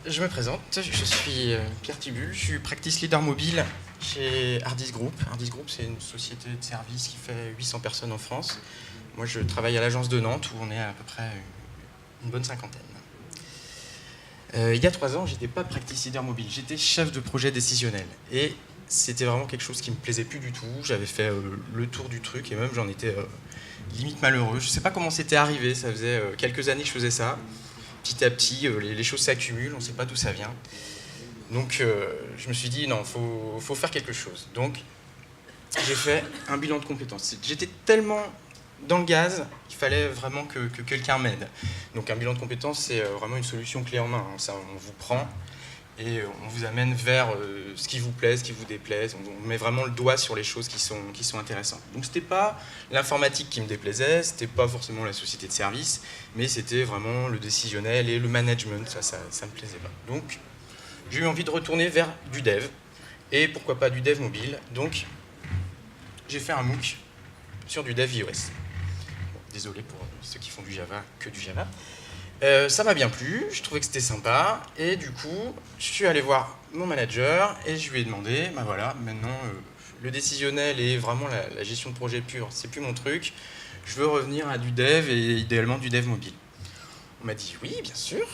je me présente, je suis Pierre Tibulle, je suis Practice Leader Mobile chez Hardis Group. Hardis Group, c'est une société de services qui fait 800 personnes en France. Moi, je travaille à l'agence de Nantes où on est à peu près une bonne cinquantaine. Il y a 3 ans, j'étais pas Practice Leader Mobile, j'étais chef de projet décisionnel. Et c'était vraiment quelque chose qui me plaisait plus du tout. J'avais fait le tour du truc et même j'en étais limite malheureux. Je sais pas comment c'était arrivé, ça faisait quelques années que je faisais ça. Petit à petit, les choses s'accumulent, on ne sait pas d'où ça vient. Donc je me suis dit, non, faut faire quelque chose. Donc j'ai fait un bilan de compétences. J'étais tellement dans le gaz qu'il fallait vraiment que quelqu'un m'aide. Donc un bilan de compétences, c'est vraiment une solution clé en main. Ça, on vous prend et on vous amène vers ce qui vous plaît, ce qui vous déplaise. On met vraiment le doigt sur les choses qui sont intéressantes. Donc c'était pas l'informatique qui me déplaisait, c'était pas forcément la société de service, mais c'était vraiment le décisionnel et le management, ça me plaisait pas. Donc j'ai eu envie de retourner vers du dev, et pourquoi pas du dev mobile. Donc j'ai fait un MOOC sur du dev iOS. Bon, désolé pour ceux qui font du Java, que du Java. Ça m'a bien plu, je trouvais que c'était sympa, et du coup, je suis allé voir mon manager et je lui ai demandé, ben voilà, maintenant le décisionnel et vraiment la gestion de projet pure, c'est plus mon truc, je veux revenir à du dev et idéalement du dev mobile. On m'a dit oui, bien sûr,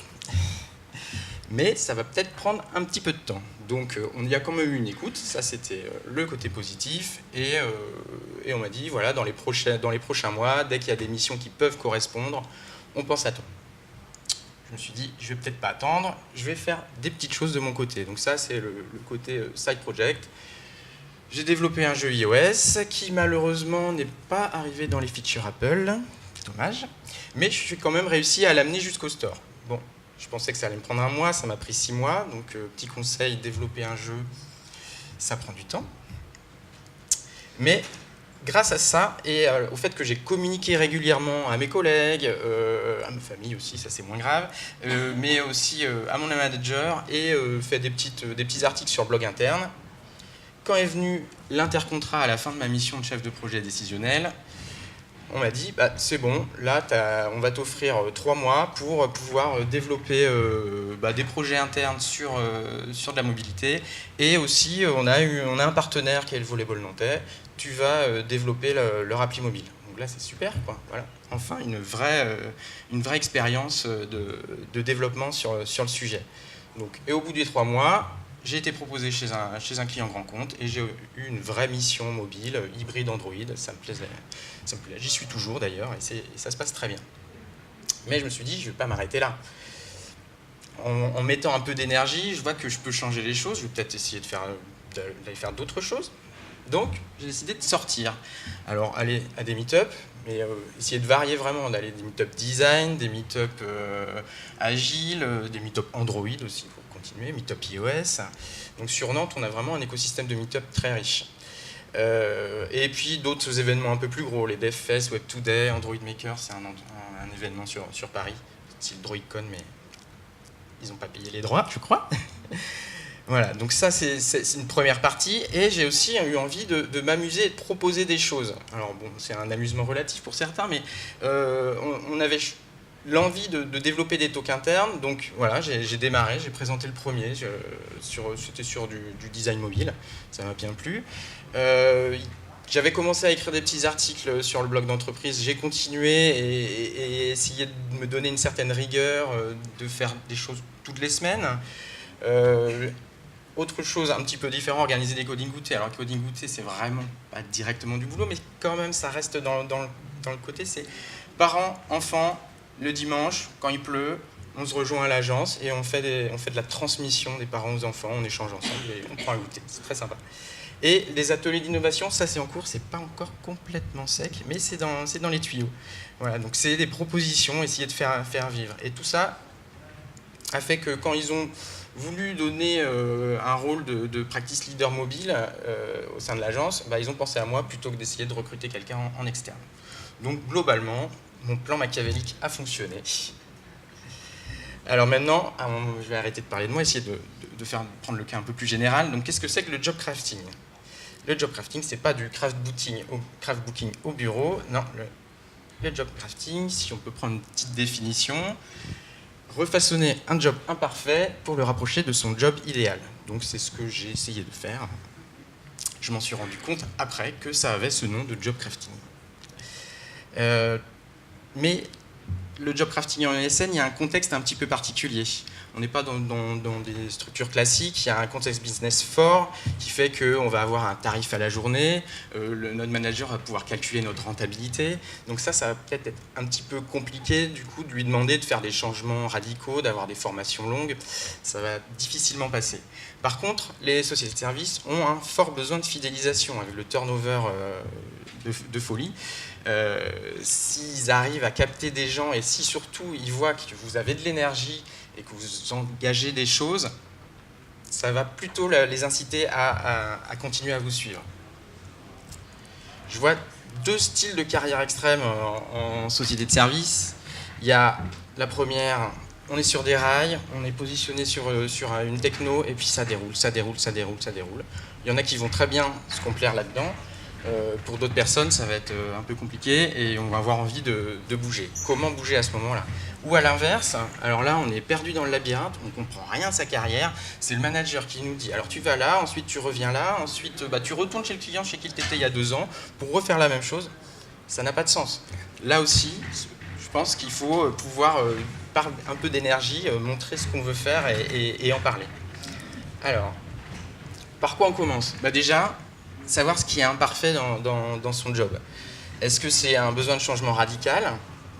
mais ça va peut-être prendre un petit peu de temps. Donc on y a quand même eu une écoute, ça c'était le côté positif, et on m'a dit voilà, dans les prochains mois, dès qu'il y a des missions qui peuvent correspondre, on pense à toi. Je me suis dit, je vais peut-être pas attendre, je vais faire des petites choses de mon côté. Donc ça, c'est le côté side project. J'ai développé un jeu iOS qui malheureusement n'est pas arrivé dans les features Apple, c'est dommage, mais je suis quand même réussi à l'amener jusqu'au store. Bon, je pensais que ça allait me prendre un mois, ça m'a pris 6 mois, donc petit conseil, développer un jeu, ça prend du temps. Mais grâce à ça et au fait que j'ai communiqué régulièrement à mes collègues, à ma famille aussi, ça c'est moins grave, mais aussi à mon manager et fait des petits articles sur blog interne. Quand est venu l'intercontrat à la fin de ma mission de chef de projet décisionnel, on m'a dit bah, c'est bon, là on va t'offrir 3 mois pour pouvoir développer des projets internes sur de la mobilité, et aussi on a un partenaire qui est le Volleyball Nantais, tu vas développer leur appli mobile. Donc là c'est super, quoi. Voilà. Enfin une vraie expérience de développement sur le sujet. Donc, et au bout des 3 mois, j'ai été proposé chez un client grand compte et j'ai eu une vraie mission mobile, hybride Android, ça me plaisait. J'y suis toujours d'ailleurs et ça se passe très bien. Mais je me suis dit, je ne vais pas m'arrêter là. En mettant un peu d'énergie, je vois que je peux changer les choses, je vais peut-être essayer d'aller faire d'autres choses. Donc, j'ai décidé de sortir. Alors, aller à des meet-up, mais essayer de varier vraiment, d'aller à des meet-up design, des meet-up agiles, des meet-up Android aussi, pour continuer, meet-up iOS. Donc, sur Nantes, on a vraiment un écosystème de meet-up très riche. Et puis d'autres événements un peu plus gros, les DevFest, Web Today, Android Maker, c'est un événement sur Paris, style DroidCon, mais ils n'ont pas payé les droits, je crois. Voilà, donc ça c'est une première partie, et j'ai aussi eu envie de m'amuser et de proposer des choses. Alors bon, c'est un amusement relatif pour certains, mais on avait l'envie de développer des talks internes, donc voilà, j'ai démarré, j'ai présenté le premier, c'était sur du design mobile, ça m'a bien plu. J'avais commencé à écrire des petits articles sur le blog d'entreprise, j'ai continué et essayé de me donner une certaine rigueur, de faire des choses toutes les semaines. Autre chose un petit peu différent, organiser des coding goûtés. Alors coding goûté, c'est vraiment pas directement du boulot, mais quand même ça reste dans le côté, c'est parents, enfants, le dimanche, quand il pleut, on se rejoint à l'agence et on fait de la transmission des parents aux enfants, on échange ensemble et on prend un goûter, c'est très sympa. Et les ateliers d'innovation, ça c'est en cours, c'est pas encore complètement sec, mais c'est dans les tuyaux. Voilà, donc c'est des propositions, essayer de faire vivre. Et tout ça a fait que quand ils ont voulu donner un rôle de practice leader mobile au sein de l'agence, ils ont pensé à moi plutôt que d'essayer de recruter quelqu'un en externe. Donc globalement, mon plan machiavélique a fonctionné. Alors maintenant, je vais arrêter de parler de moi, essayer de prendre le cas un peu plus général. Donc qu'est-ce que c'est que le job crafting ? Le job crafting, c'est pas du craft booking au bureau, non. Le job crafting, si on peut prendre une petite définition, refaçonner un job imparfait pour le rapprocher de son job idéal. Donc c'est ce que j'ai essayé de faire. Je m'en suis rendu compte après que ça avait ce nom de job crafting. Mais le job crafting en ESN, il y a un contexte un petit peu particulier. On n'est pas dans des structures classiques, il y a un contexte business fort qui fait qu'on va avoir un tarif à la journée, notre manager va pouvoir calculer notre rentabilité. Donc ça va peut-être être un petit peu compliqué du coup de lui demander de faire des changements radicaux, d'avoir des formations longues. Ça va difficilement passer. Par contre, les sociétés de services ont un fort besoin de fidélisation avec le turnover de folie. S'ils arrivent à capter des gens et si surtout ils voient que vous avez de l'énergie et que vous engagez des choses, ça va plutôt les inciter à continuer à vous suivre. Je vois deux styles de carrière extrême en société de service. Il y a la première, on est sur des rails, on est positionné sur une techno et puis ça déroule, ça déroule, ça déroule, ça déroule. Il y en a qui vont très bien se complaire là-dedans. Pour d'autres personnes, ça va être un peu compliqué et on va avoir envie de bouger. Comment bouger à ce moment-là? Ou à l'inverse, alors là, on est perdu dans le labyrinthe, on ne comprend rien de sa carrière. C'est le manager qui nous dit, alors tu vas là, ensuite tu reviens là, ensuite tu retournes chez le client chez qui tu étais il y a 2 ans pour refaire la même chose. Ça n'a pas de sens. Là aussi, je pense qu'il faut pouvoir, par un peu d'énergie, montrer ce qu'on veut faire et en parler. Alors, par quoi on commence? Déjà, savoir ce qui est imparfait dans son job. Est-ce que c'est un besoin de changement radical?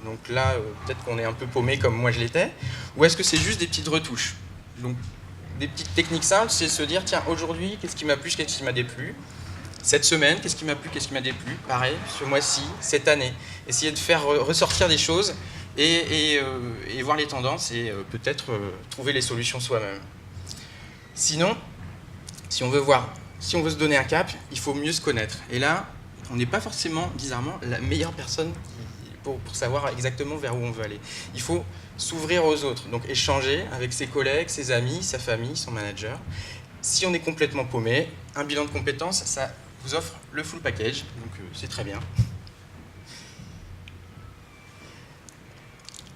Donc là, peut-être qu'on est un peu paumé comme moi je l'étais. Ou est-ce que c'est juste des petites retouches? Donc des petites techniques simples, c'est se dire, tiens, aujourd'hui, qu'est-ce qui m'a plu, qu'est-ce qui m'a déplu? Cette semaine, qu'est-ce qui m'a plu, qu'est-ce qui m'a déplu? Pareil, ce mois-ci, cette année. Essayer de faire ressortir des choses et voir les tendances et peut-être trouver les solutions soi-même. Sinon, si on veut se donner un cap, il faut mieux se connaître. Et là, on n'est pas forcément, bizarrement, la meilleure personne pour savoir exactement vers où on veut aller. Il faut s'ouvrir aux autres, donc échanger avec ses collègues, ses amis, sa famille, son manager. Si on est complètement paumé, un bilan de compétences, ça vous offre le full package, donc c'est très bien.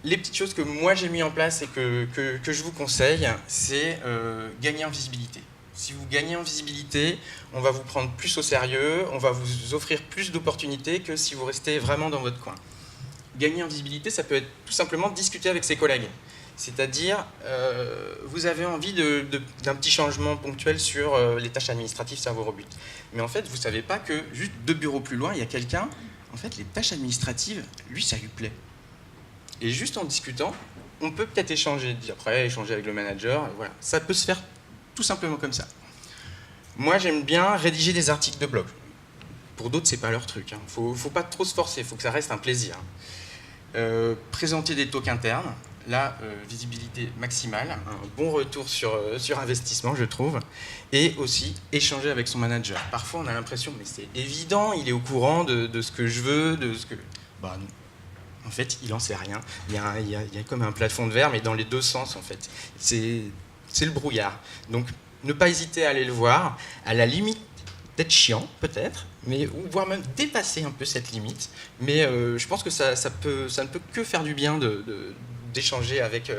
Les petites choses que moi j'ai mis en place et que je vous conseille, c'est gagner en visibilité. Si vous gagnez en visibilité, on va vous prendre plus au sérieux, on va vous offrir plus d'opportunités que si vous restez vraiment dans votre coin. Gagner en visibilité, ça peut être tout simplement discuter avec ses collègues. C'est-à-dire, vous avez envie d'un petit changement ponctuel sur les tâches administratives, ça vous rebute. Mais en fait, vous ne savez pas que juste 2 bureaux plus loin, il y a quelqu'un, en fait, les tâches administratives, lui, ça lui plaît. Et juste en discutant, on peut peut-être échanger, après échanger avec le manager, voilà. Ça peut se faire tout simplement comme ça. Moi, j'aime bien rédiger des articles de blog. Pour d'autres, c'est pas leur truc. Faut pas trop se forcer, faut que ça reste un plaisir. Présenter des talks internes, là, visibilité maximale, un bon retour sur investissement, je trouve, et aussi échanger avec son manager. Parfois, on a l'impression, mais c'est évident, il est au courant de ce que je veux, de ce que... Bah, en fait, il n'en sait rien. Il y a comme un plafond de verre, mais dans les deux sens, en fait. C'est le brouillard. Donc, ne pas hésiter à aller le voir, à la limite d'être chiant, peut-être, mais ou voire même dépasser un peu cette limite. Mais je pense que ça ne peut que faire du bien d'échanger avec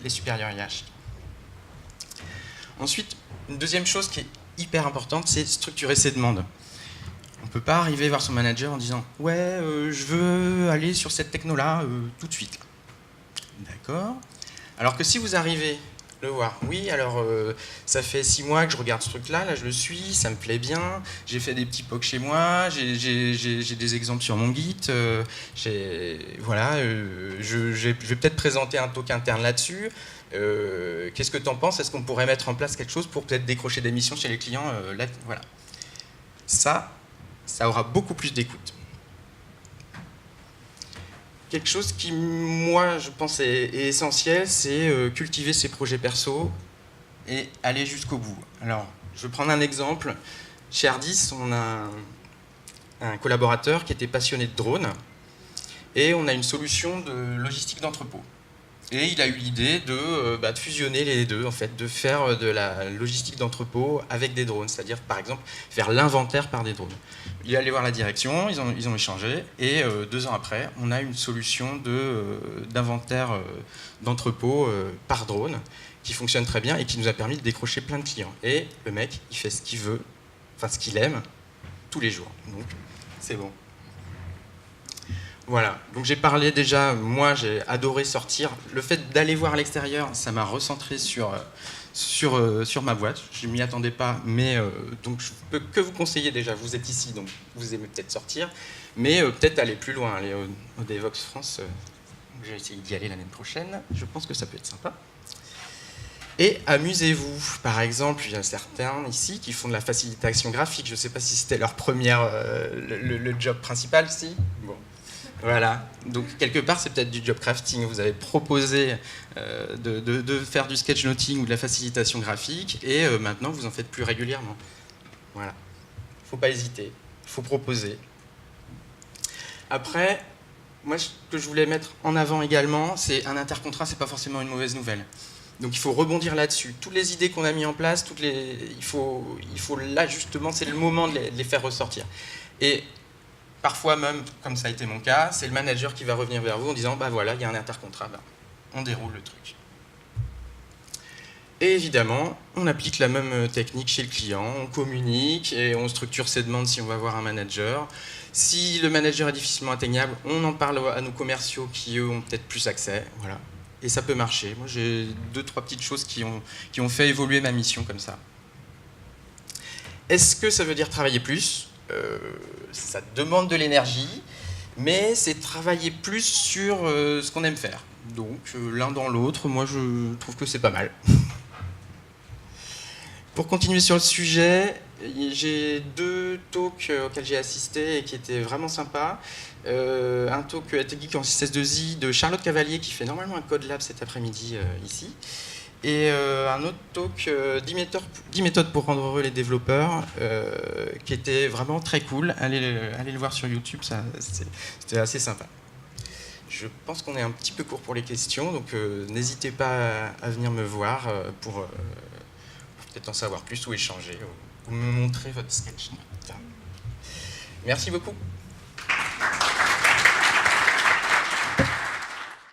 les supérieurs IH. Ensuite, une deuxième chose qui est hyper importante, c'est structurer ses demandes. On ne peut pas arriver voir son manager en disant « Ouais, je veux aller sur cette techno-là tout de suite. » D'accord. Alors que si vous arrivez le voir, oui, alors ça fait 6 mois que je regarde ce truc-là, là je le suis, ça me plaît bien, j'ai fait des petits POC chez moi, j'ai des exemples sur mon Git, voilà, je vais peut-être présenter un talk interne là-dessus. Qu'est-ce que tu en penses? Est-ce qu'on pourrait mettre en place quelque chose pour peut-être décrocher des missions chez les clients là, voilà. Ça aura beaucoup plus d'écoute. Quelque chose qui, moi, je pense est essentiel, c'est cultiver ses projets perso et aller jusqu'au bout. Alors, je vais prendre un exemple. Chez Ardis, on a un collaborateur qui était passionné de drones et on a une solution de logistique d'entrepôt. Et il a eu l'idée de fusionner les deux, en fait, de faire de la logistique d'entrepôt avec des drones, c'est-à-dire par exemple faire l'inventaire par des drones. Il est allé voir la direction, ils ont échangé, et 2 ans après, on a une solution d'inventaire d'entrepôt par drone qui fonctionne très bien et qui nous a permis de décrocher plein de clients. Et le mec, il fait ce qu'il veut, enfin ce qu'il aime, tous les jours. Donc, c'est bon. Voilà, donc j'ai parlé déjà, moi j'ai adoré sortir. Le fait d'aller voir à l'extérieur, ça m'a recentré sur ma boîte. Je ne m'y attendais pas, mais donc je peux que vous conseiller déjà, vous êtes ici, donc vous aimez peut-être sortir, mais peut-être aller plus loin, aller au Devox France. J'ai essayé d'y aller l'année prochaine, je pense que ça peut être sympa. Et amusez-vous. Par exemple, il y a certains ici qui font de la facilitation graphique. Je ne sais pas si c'était leur le job principal, si. Bon. Voilà, donc quelque part c'est peut-être du job crafting. Vous avez proposé de faire du sketchnoting ou de la facilitation graphique et maintenant vous en faites plus régulièrement. Voilà, il ne faut pas hésiter, il faut proposer. Après, moi ce que je voulais mettre en avant également, c'est un intercontrat, c'est pas forcément une mauvaise nouvelle. Donc il faut rebondir là-dessus. Toutes les idées qu'on a mises en place, il faut là justement, c'est le moment de les faire ressortir. Et parfois même, comme ça a été mon cas, c'est le manager qui va revenir vers vous en disant « bah voilà, il y a un intercontrat, on déroule le truc ». Et évidemment, on applique la même technique chez le client, on communique et on structure ses demandes si on va voir un manager. Si le manager est difficilement atteignable, on en parle à nos commerciaux qui, eux, ont peut-être plus accès. Voilà. Et ça peut marcher. Moi, j'ai 2-3 petites choses qui ont fait évoluer ma mission comme ça. Est-ce que ça veut dire travailler plus ? Ça demande de l'énergie, mais c'est travailler plus sur ce qu'on aime faire. Donc l'un dans l'autre, moi je trouve que c'est pas mal. Pour continuer sur le sujet, j'ai 2 talks auxquels j'ai assisté et qui étaient vraiment sympas. Un talk at Geek en 6S2I de Charlotte Cavalier qui fait normalement un Code Lab cet après-midi ici. Et un autre talk, 10 méthodes pour rendre heureux les développeurs, qui était vraiment très cool. Allez le voir sur YouTube, c'était assez sympa. Je pense qu'on est un petit peu court pour les questions, donc n'hésitez pas à venir me voir pour peut-être en savoir plus ou échanger, ou me montrer votre sketch. Merci beaucoup.